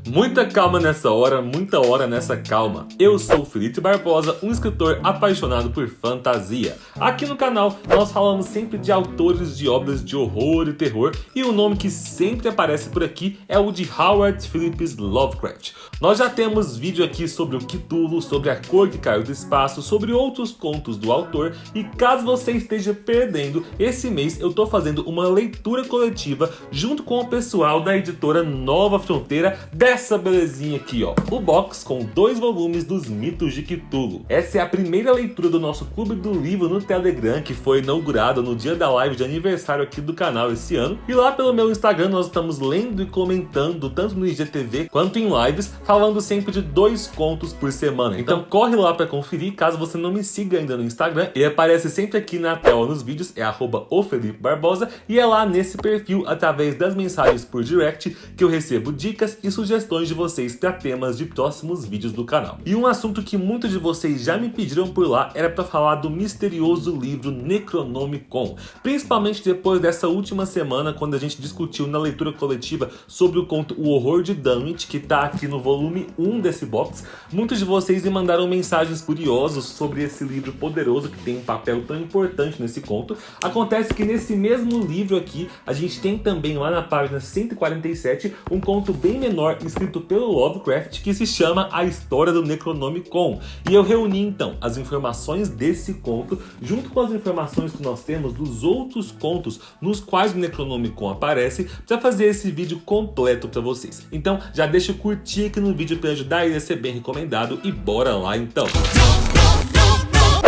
Muita calma nessa hora, muita hora nessa calma. Eu sou o Felipe Barbosa, um escritor apaixonado por fantasia. Aqui no canal nós falamos sempre de autores de obras de horror e terror, e o nome que sempre aparece por aqui é o de Howard Phillips Lovecraft. Nós já temos vídeo aqui sobre o Cthulhu, sobre a Cor que Caiu do Espaço, sobre outros contos do autor, e caso você esteja perdendo, esse mês eu tô fazendo uma leitura coletiva junto com o pessoal da editora Nova Fronteira dessa belezinha aqui, ó. O box com 2 volumes dos mitos de Cthulhu. Essa é a primeira leitura do nosso clube do livro no Telegram, que foi inaugurado no dia da live de aniversário aqui do canal esse ano. E lá pelo meu Instagram nós estamos lendo e comentando, tanto no IGTV quanto em lives, falando sempre de 2 contos por semana. Então corre lá pra conferir, caso você não me siga ainda no Instagram. Ele aparece sempre aqui na tela nos vídeos, é @ofelipebarbosa, e é lá nesse perfil, através das mensagens por direct, que eu recebo dicas e sugestões de vocês para temas de próximos vídeos do canal. E um assunto que muitos de vocês já me pediram por lá era para falar do misterioso livro Necronomicon, principalmente depois dessa última semana, quando a gente discutiu na leitura coletiva sobre o conto O Horror de Dunwich, que tá aqui no volume 1 desse box. Muitos de vocês me mandaram mensagens curiosas sobre esse livro poderoso que tem um papel tão importante nesse conto. Acontece que nesse mesmo livro aqui, a gente tem também lá na página 147 um conto bem menor escrito pelo Lovecraft que se chama A História do Necronomicon. E eu reuni então as informações desse conto junto com as informações que nós temos dos outros contos nos quais o Necronomicon aparece, para fazer esse vídeo completo para vocês. Então já deixa eu curtir aqui no vídeo para ajudar ele a ser bem recomendado e bora lá então!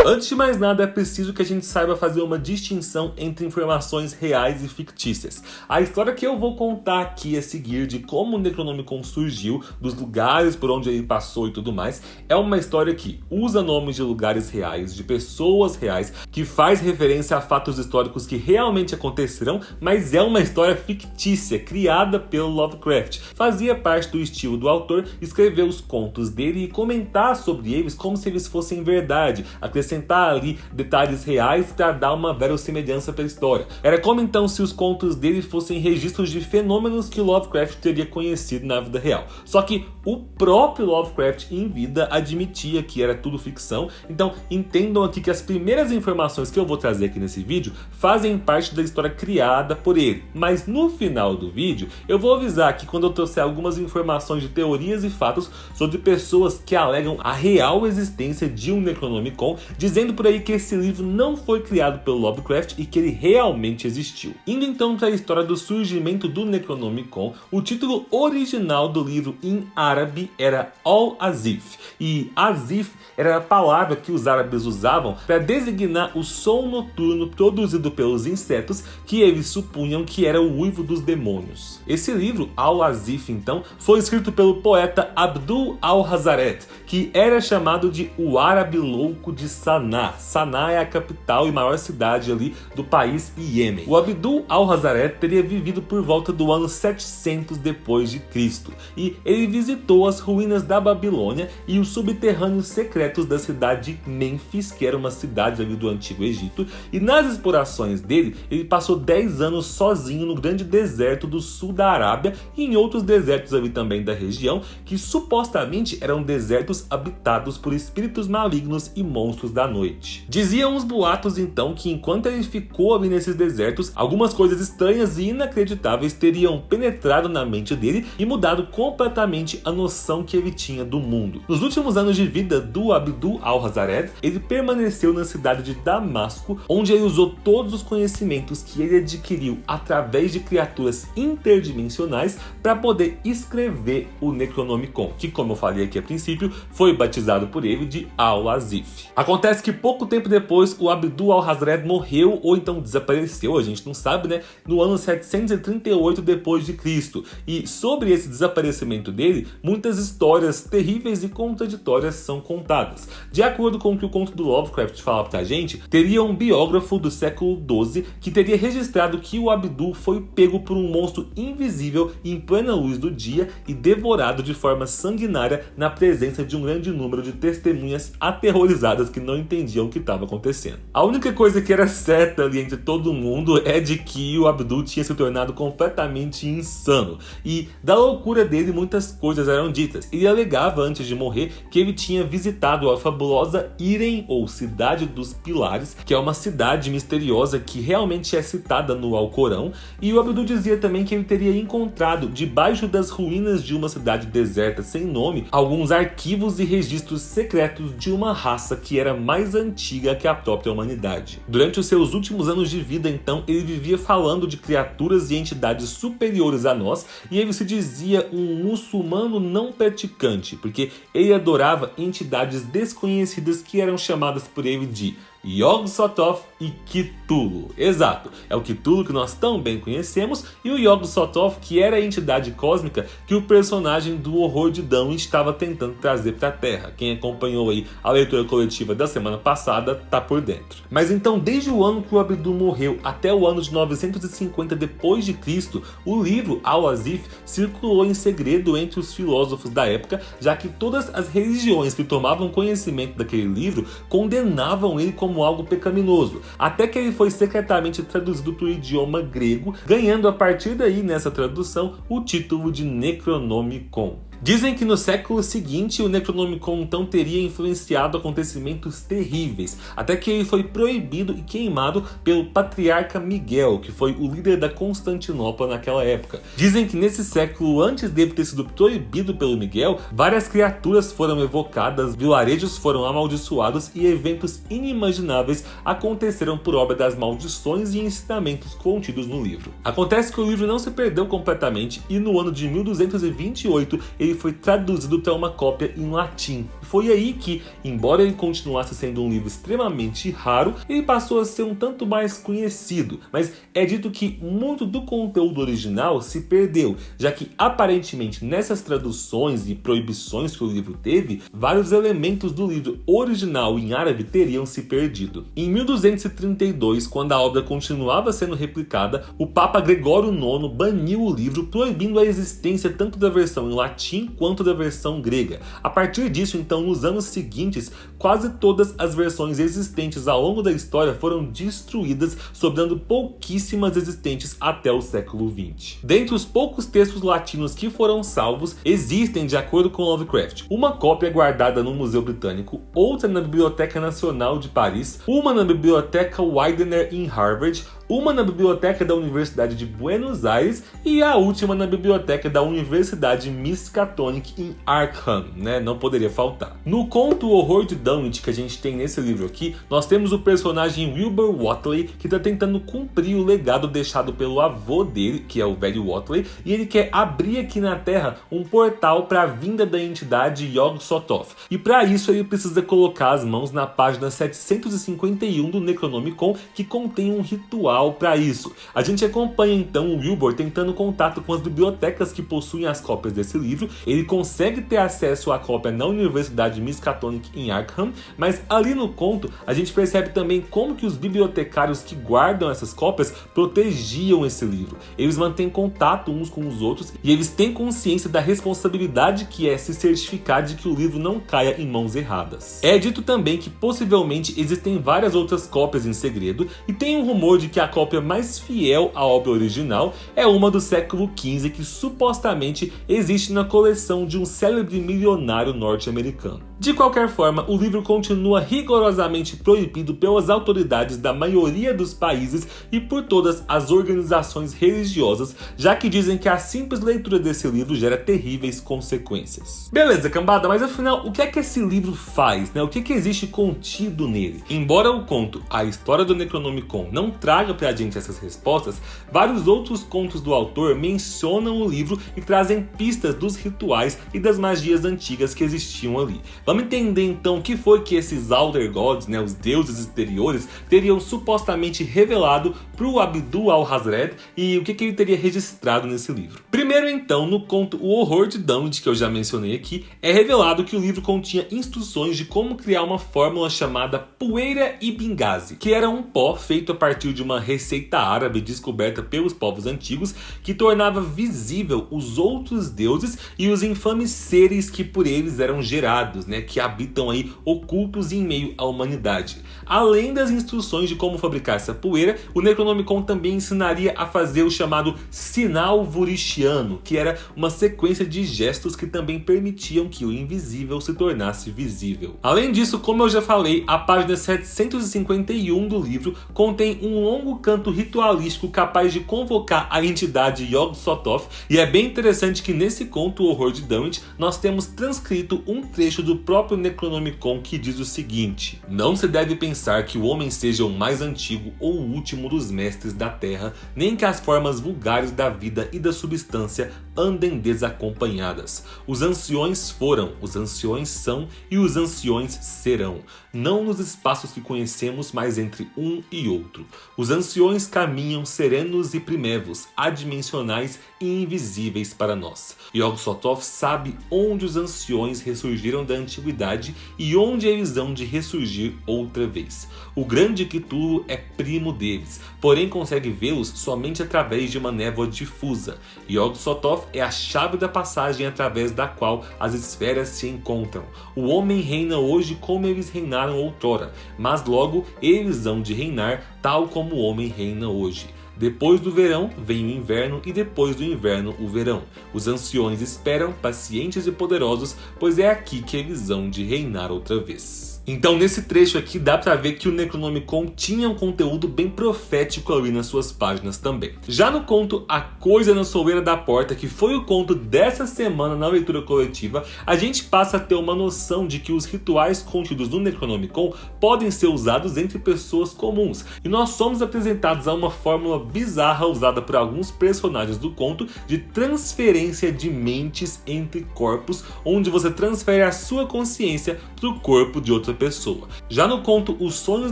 Antes de mais nada, é preciso que a gente saiba fazer uma distinção entre informações reais e fictícias. A história que eu vou contar aqui a seguir de como o Necronomicon surgiu, dos lugares por onde ele passou e tudo mais, é uma história que usa nomes de lugares reais, de pessoas reais, que faz referência a fatos históricos que realmente aconteceram, mas é uma história fictícia, criada pelo Lovecraft. Fazia parte do estilo do autor escrever os contos dele e comentar sobre eles como se eles fossem verdade, acrescentar ali detalhes reais para dar uma verossimilhança para a história. Era como então se os contos dele fossem registros de fenômenos que Lovecraft teria conhecido na vida real. Só que o próprio Lovecraft em vida admitia que era tudo ficção, então entendam aqui que as primeiras informações que eu vou trazer aqui nesse vídeo fazem parte da história criada por ele. Mas no final do vídeo eu vou avisar que quando eu trouxer algumas informações de teorias e fatos sobre pessoas que alegam a real existência de um Necronomicon, dizendo por aí que esse livro não foi criado pelo Lovecraft e que ele realmente existiu. Indo então para a história do surgimento do Necronomicon, o título original do livro em árabe era Al-Azif, e Azif era a palavra que os árabes usavam para designar o som noturno produzido pelos insetos que eles supunham que era o uivo dos demônios. Esse livro, Al-Azif, então, foi escrito pelo poeta Abdul al-Hazaret, que era chamado de o árabe louco de Sanaa. Sanaa é a capital e maior cidade ali do país Iêmen. O Abdul al-Hazaret teria vivido por volta do ano 700 depois de Cristo, e ele visitou as ruínas da Babilônia e os subterrâneos secretos da cidade de Mênfis, que era uma cidade ali do Antigo Egito, e nas explorações dele, ele passou 10 anos sozinho no grande deserto do sul da Arábia e em outros desertos ali também da região, que supostamente eram desertos habitados por espíritos malignos e monstros da noite. Diziam os boatos então que enquanto ele ficou ali nesses desertos, algumas coisas estranhas e inacreditáveis teriam penetrado na mente dele e mudado completamente a noção que ele tinha do mundo. Nos últimos anos de vida do Abdul al-Hazaret, ele permaneceu na cidade de Damasco, onde ele usou todos os conhecimentos que ele adquiriu através de criaturas interdimensionais para poder escrever o Necronomicon, que, como eu falei aqui a princípio, foi batizado por ele de Al-Azif. Acontece que pouco tempo depois o Abdul al-Hazaret morreu ou então desapareceu, a gente não sabe, né, no ano 738 depois de Cristo. E sobre esse desaparecimento dele, muitas histórias terríveis e contraditórias são contadas. De acordo com o que o conto do Lovecraft fala pra gente, teria um biógrafo do século XII que teria registrado que o Abdul foi pego por um monstro invisível em plena luz do dia e devorado de forma sanguinária na presença de um grande número de testemunhas aterrorizadas que não entendiam o que estava acontecendo. A única coisa que era certa ali entre todo mundo é de que o Abdul tinha se tornado completamente insano. E da loucura dele muitas coisas eram ditas. Ele alegava antes de morrer que ele tinha visitado a fabulosa Irem, ou Cidade dos Pilares, que é uma cidade misteriosa que realmente é citada no Alcorão. E o Abdul dizia também que ele teria encontrado debaixo das ruínas de uma cidade deserta sem nome alguns arquivos e registros secretos de uma raça que era mais antiga que a própria humanidade. Durante os seus últimos anos de vida, então, ele vivia falando de criaturas e entidades superiores a nós, e ele se dizia um muçulmano não praticante, porque ele adorava entidades desconhecidas que eram chamadas por ele de Yog-Sothoth e Cthulhu. Exato, é o Cthulhu que nós tão bem conhecemos e o Yog-Sothoth, que era a entidade cósmica que o personagem do Horror de Dunwich estava tentando trazer para a Terra. Quem acompanhou aí a leitura coletiva da semana passada tá por dentro. Mas então, desde o ano que o Abdul morreu até o ano de 950 depois de Cristo, o livro Al-Wasif circulou em segredo entre os filósofos da época, já que todas as religiões que tomavam conhecimento daquele livro condenavam ele como algo pecaminoso, até que ele foi secretamente traduzido para o idioma grego, ganhando a partir daí, nessa tradução, o título de Necronomicon. Dizem que no século seguinte o Necronomicon então teria influenciado acontecimentos terríveis, até que ele foi proibido e queimado pelo patriarca Miguel, que foi o líder da Constantinopla naquela época. Dizem que nesse século, antes dele ter sido proibido pelo Miguel, várias criaturas foram evocadas, vilarejos foram amaldiçoados e eventos inimagináveis aconteceram por obra das maldições e ensinamentos contidos no livro. Acontece que o livro não se perdeu completamente e no ano de 1228 ele foi traduzido para uma cópia em latim. Foi aí que, embora ele continuasse sendo um livro extremamente raro, ele passou a ser um tanto mais conhecido. Mas é dito que muito do conteúdo original se perdeu, já que aparentemente nessas traduções e proibições que o livro teve, vários elementos do livro original em árabe teriam se perdido. Em 1232, quando a obra continuava sendo replicada, o Papa Gregório IX baniu o livro, proibindo a existência tanto da versão em latim quanto da versão grega. A partir disso, então, nos anos seguintes, quase todas as versões existentes ao longo da história foram destruídas, sobrando pouquíssimas existentes até o século XX. Dentre os poucos textos latinos que foram salvos, existem, de acordo com Lovecraft, uma cópia guardada no Museu Britânico, outra na Biblioteca Nacional de Paris, uma na Biblioteca Widener em Harvard, uma na Biblioteca da Universidade de Buenos Aires e a última na Biblioteca da Universidade Miskatonic em Arkham, né? Não poderia faltar. No conto O Horror de Dunwich que a gente tem nesse livro aqui, nós temos o personagem Wilbur Whateley, que está tentando cumprir o legado deixado pelo avô dele, que é o velho Whateley, e ele quer abrir aqui na Terra um portal para a vinda da entidade Yog-Sothoth. E para isso ele precisa colocar as mãos na página 751 do Necronomicon, que contém um ritual para isso. A gente acompanha então o Wilbur tentando contato com as bibliotecas que possuem as cópias desse livro. Ele consegue ter acesso à cópia na Universidade Miskatonic em Arkham, mas ali no conto a gente percebe também como que os bibliotecários que guardam essas cópias protegiam esse livro. Eles mantêm contato uns com os outros e eles têm consciência da responsabilidade que é se certificar de que o livro não caia em mãos erradas. É dito também que possivelmente existem várias outras cópias em segredo e tem um rumor de que a cópia mais fiel à obra original é uma do século XV que supostamente existe na coleção de um célebre milionário norte-americano. De qualquer forma, o livro continua rigorosamente proibido pelas autoridades da maioria dos países e por todas as organizações religiosas, já que dizem que a simples leitura desse livro gera terríveis consequências. Beleza, cambada, mas afinal, o que é que esse livro faz, né? O que é que existe contido nele? Embora o conto A História do Necronomicon não traga pra gente essas respostas, vários outros contos do autor mencionam o livro e trazem pistas dos rituais e das magias antigas que existiam ali. Vamos entender então o que foi que esses Outer Gods, né, os deuses exteriores, teriam supostamente revelado para o Abdul al-Hazred e o que ele teria registrado nesse livro. Primeiro então, no conto O Horror de Dunwich, que eu já mencionei aqui, é revelado que o livro continha instruções de como criar uma fórmula chamada Poeira e Benghazi, que era um pó feito a partir de uma receita árabe descoberta pelos povos antigos que tornava visível os outros deuses e os infames seres que por eles eram gerados, né? né, que habitam aí ocultos em meio à humanidade. Além das instruções de como fabricar essa poeira, o Necronomicon também ensinaria a fazer o chamado sinal vurichiano, que era uma sequência de gestos que também permitiam que o invisível se tornasse visível. Além disso, como eu já falei, a página 751 do livro contém um longo canto ritualístico capaz de convocar a entidade Yog-Sothoth, e é bem interessante que nesse conto, O Horror de Dunwich, nós temos transcrito um trecho do próprio Necronomicon que diz o seguinte: não se deve pensar que o homem seja o mais antigo ou o último dos mestres da terra, nem que as formas vulgares da vida e da substância andem desacompanhadas. Os anciões foram, os anciões são e os anciões serão, não nos espaços que conhecemos, mas entre um e outro. Os anciões caminham serenos e primevos, adimensionais e invisíveis para nós. Yog-Sothoth sabe onde os anciões ressurgiram da antiguidade e onde eles hão de ressurgir outra vez. O grande Cthulhu é primo deles, porém consegue vê-los somente através de uma névoa difusa. Yog-Sothoth é a chave da passagem através da qual as esferas se encontram. O homem reina hoje como eles reinaram outrora, mas logo eles hão de reinar tal como o homem reina hoje. Depois do verão vem o inverno e depois do inverno o verão. Os anciões esperam, pacientes e poderosos, pois é aqui que eles hão de reinar outra vez. Então nesse trecho aqui dá pra ver que o Necronomicon tinha um conteúdo bem profético ali nas suas páginas também. Já no conto A Coisa na Soleira da Porta, que foi o conto dessa semana na leitura coletiva, a gente passa a ter uma noção de que os rituais contidos no Necronomicon podem ser usados entre pessoas comuns. E nós somos apresentados a uma fórmula bizarra usada por alguns personagens do conto de transferência de mentes entre corpos, onde você transfere a sua consciência para o corpo de outra pessoa. Já no conto Os Sonhos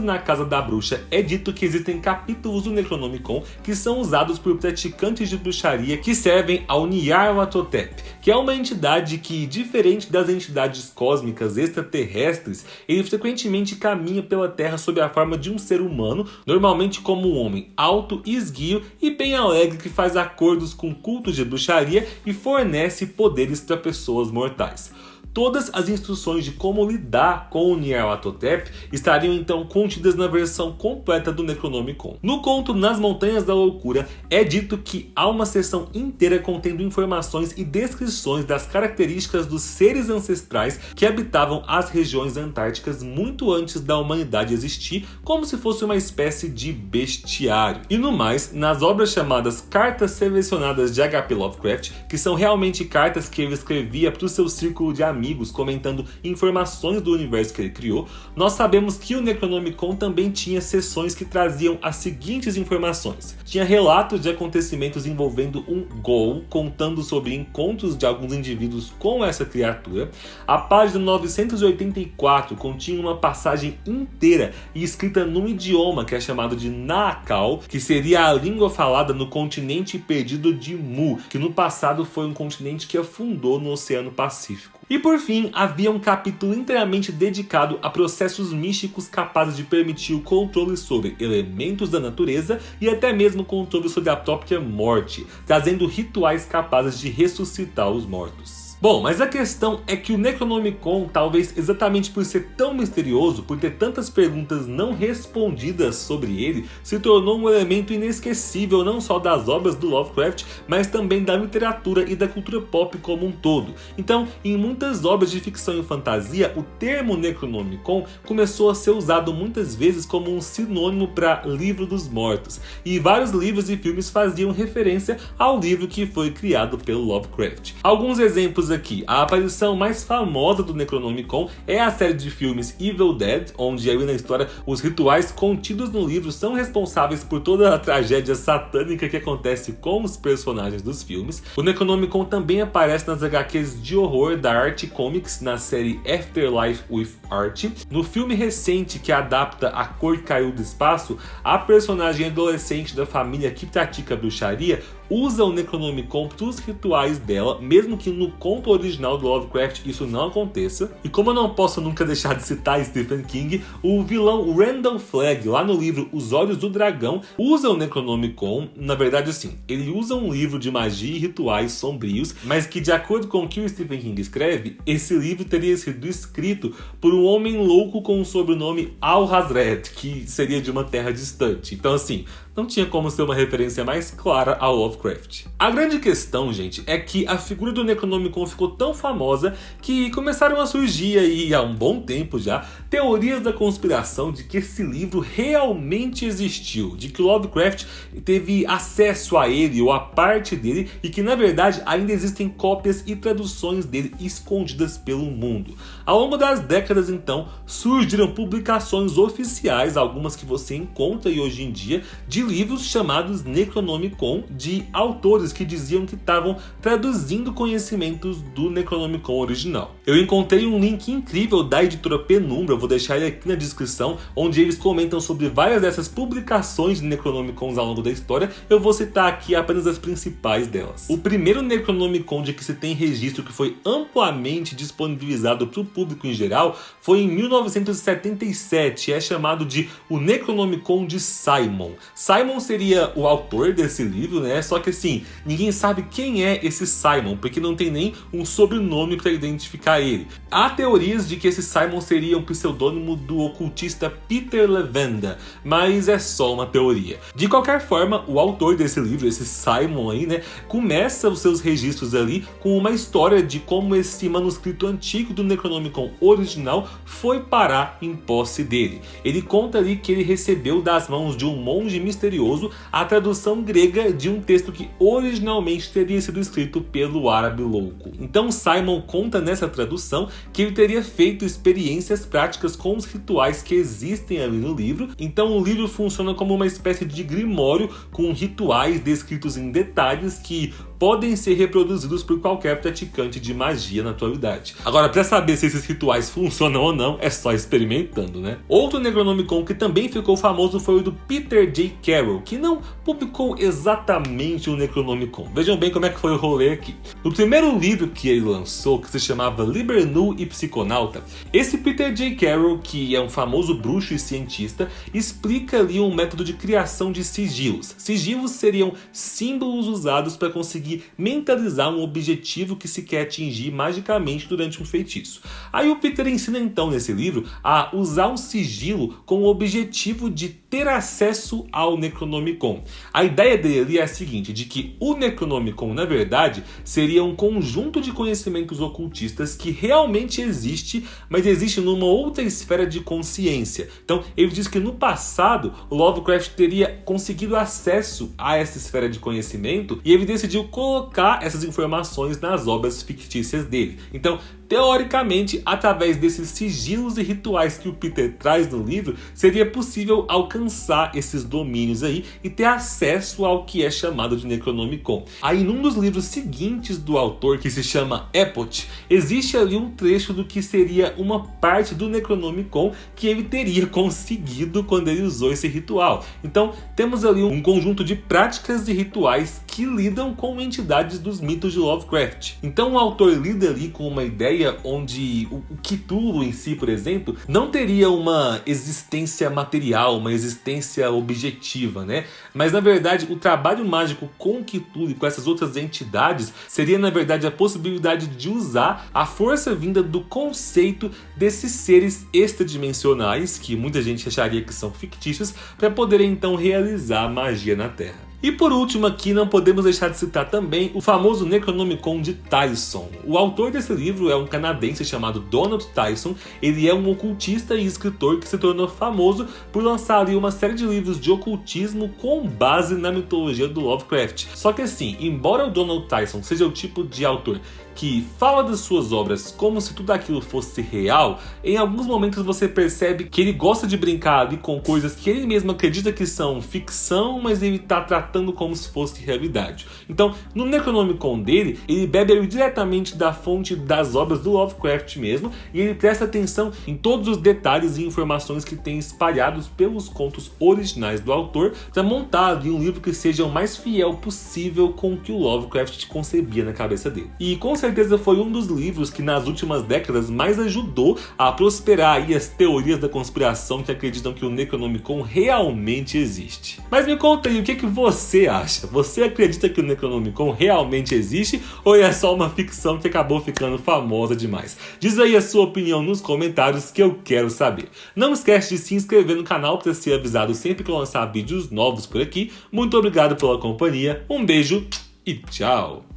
na Casa da Bruxa, é dito que existem capítulos do Necronomicon que são usados por praticantes de bruxaria que servem ao Nyarlathotep, que é uma entidade que, diferente das entidades cósmicas extraterrestres, ele frequentemente caminha pela Terra sob a forma de um ser humano, normalmente como um homem alto, esguio e bem alegre que faz acordos com cultos de bruxaria e fornece poderes para pessoas mortais. Todas as instruções de como lidar com o Nyarlathotep estariam então contidas na versão completa do Necronomicon. No conto Nas Montanhas da Loucura, é dito que há uma seção inteira contendo informações e descrições das características dos seres ancestrais que habitavam as regiões antárticas muito antes da humanidade existir, como se fosse uma espécie de bestiário. E no mais, nas obras chamadas Cartas Selecionadas de H.P. Lovecraft, que são realmente cartas que ele escrevia para o seu círculo de amigos, comentando informações do universo que ele criou, nós sabemos que o Necronomicon também tinha seções que traziam as seguintes informações. Tinha relatos de acontecimentos envolvendo um Ghoul, contando sobre encontros de alguns indivíduos com essa criatura. A página 984 continha uma passagem inteira e escrita num idioma que é chamado de Naakal, que seria a língua falada no continente perdido de Mu, que no passado foi um continente que afundou no Oceano Pacífico. E por fim, havia um capítulo inteiramente dedicado a processos místicos capazes de permitir o controle sobre elementos da natureza e até mesmo controle sobre a própria morte, trazendo rituais capazes de ressuscitar os mortos. Bom, mas a questão é que o Necronomicon, talvez exatamente por ser tão misterioso, por ter tantas perguntas não respondidas sobre ele, se tornou um elemento inesquecível não só das obras do Lovecraft, mas também da literatura e da cultura pop como um todo. Então, em muitas obras de ficção e fantasia, o termo Necronomicon começou a ser usado muitas vezes como um sinônimo para livro dos mortos, e vários livros e filmes faziam referência ao livro que foi criado pelo Lovecraft. Alguns exemplos aqui. A aparição mais famosa do Necronomicon é a série de filmes Evil Dead, onde ali na história os rituais contidos no livro são responsáveis por toda a tragédia satânica que acontece com os personagens dos filmes. O Necronomicon também aparece nas HQs de horror da Archie Comics, na série Afterlife with Archie. No filme recente que adapta A Cor que Caiu do Espaço, a personagem adolescente da família que pratica bruxaria usa o Necronomicon para os rituais dela, mesmo que no conto original do Lovecraft isso não aconteça. E como eu não posso nunca deixar de citar Stephen King, o vilão Randall Flagg, lá no livro Os Olhos do Dragão, usa o Necronomicon. Na verdade, assim, ele usa um livro de magia e rituais sombrios, mas que, de acordo com o que o Stephen King escreve, esse livro teria sido escrito por um homem louco com o sobrenome Al-Hazred, que seria de uma terra distante. Então, assim, não tinha como ser uma referência mais clara ao Lovecraft. A grande questão, gente, é que a figura do Necronomicon ficou tão famosa que começaram a surgir aí há um bom tempo já teorias da conspiração de que esse livro realmente existiu, de que Lovecraft teve acesso a ele ou a parte dele e que na verdade ainda existem cópias e traduções dele escondidas pelo mundo. Ao longo das décadas, então, surgiram publicações oficiais, algumas que você encontra aí hoje em dia, de livros chamados Necronomicon, de autores que diziam que estavam traduzindo conhecimentos do Necronomicon original. Eu encontrei um link incrível da editora Penumbra, eu vou deixar ele aqui na descrição, onde eles comentam sobre várias dessas publicações de Necronomicons ao longo da história. Eu vou citar aqui apenas as principais delas. O primeiro Necronomicon de que se tem registro que foi amplamente disponibilizado para o público em geral foi em 1977, é chamado de o Necronomicon de Simon. Simon seria o autor desse livro, né? Só que assim, ninguém sabe quem é esse Simon, porque não tem nem um sobrenome para identificar ele. Há teorias de que esse Simon seria um pseudônimo do ocultista Peter Levenda, mas é só uma teoria. De qualquer forma, o autor desse livro, esse Simon aí, né, começa os seus registros ali com uma história de como esse manuscrito antigo do Necronomicon original foi parar em posse dele. Ele conta ali que ele recebeu das mãos de um monge misterioso a tradução grega de um texto que originalmente teria sido escrito pelo árabe louco. Então Simon conta nessa tradução que ele teria feito experiências práticas com os rituais que existem ali no livro. Então o livro funciona como uma espécie de grimório com rituais descritos em detalhes que podem ser reproduzidos por qualquer praticante de magia na atualidade. Agora, para saber se esses rituais funcionam ou não, é só experimentando, né? Outro Necronomicon que também ficou famoso foi o do Peter J. Carroll, que não publicou exatamente o Necronomicon. Vejam bem como é que foi o rolê aqui. No primeiro livro que ele lançou, que se chamava Liber Nu e Psiconauta, esse Peter J. Carroll, que é um famoso bruxo e cientista, explica ali um método de criação de sigilos. Sigilos seriam símbolos usados para conseguir mentalizar um objetivo que se quer atingir magicamente durante um feitiço. Aí o Peter ensina então nesse livro a usar um sigilo com o objetivo de ter acesso ao Necronomicon. A ideia dele é a seguinte, de que o Necronomicon, na verdade, seria um conjunto de conhecimentos ocultistas que realmente existe, mas existe numa outra esfera de consciência. Então ele diz que no passado o Lovecraft teria conseguido acesso a essa esfera de conhecimento e ele decidiu colocar essas informações nas obras fictícias dele. Então, teoricamente, através desses sigilos e rituais que o Peter traz no livro, seria possível alcançar esses domínios aí e ter acesso ao que é chamado de Necronomicon. Aí, num dos livros seguintes do autor, que se chama Epot, existe ali um trecho do que seria uma parte do Necronomicon que ele teria conseguido quando ele usou esse ritual. Então, temos ali um conjunto de práticas e rituais que lidam com entidades dos mitos de Lovecraft. Então, o autor lida ali com uma ideia onde o Cthulhu em si, por exemplo, não teria uma existência material, uma existência objetiva, né? Mas na verdade o trabalho mágico com o Cthulhu e com essas outras entidades seria na verdade a possibilidade de usar a força vinda do conceito desses seres extradimensionais, que muita gente acharia que são fictícios, para poderem então realizar magia na Terra. E por último aqui, não podemos deixar de citar também o famoso Necronomicon de Tyson. O autor desse livro é um canadense chamado Donald Tyson. Ele é um ocultista e escritor que se tornou famoso por lançar ali uma série de livros de ocultismo com base na mitologia do Lovecraft. Só que assim, embora o Donald Tyson seja o tipo de autor que fala das suas obras como se tudo aquilo fosse real, em alguns momentos você percebe que ele gosta de brincar ali com coisas que ele mesmo acredita que são ficção, mas ele está tratando como se fosse realidade. Então, no Necronomicon dele, ele bebe diretamente da fonte das obras do Lovecraft mesmo, e ele presta atenção em todos os detalhes e informações que tem espalhados pelos contos originais do autor, para montar ali um livro que seja o mais fiel possível com o que o Lovecraft concebia na cabeça dele. E com certeza foi um dos livros que nas últimas décadas mais ajudou a prosperar aí as teorias da conspiração que acreditam que o Necronomicon realmente existe. Mas me conta aí, o que você acha? Você acredita que o Necronomicon realmente existe ou é só uma ficção que acabou ficando famosa demais? Diz aí a sua opinião nos comentários que eu quero saber. Não esquece de se inscrever no canal para ser avisado sempre que eu lançar vídeos novos por aqui. Muito obrigado pela companhia, um beijo e tchau!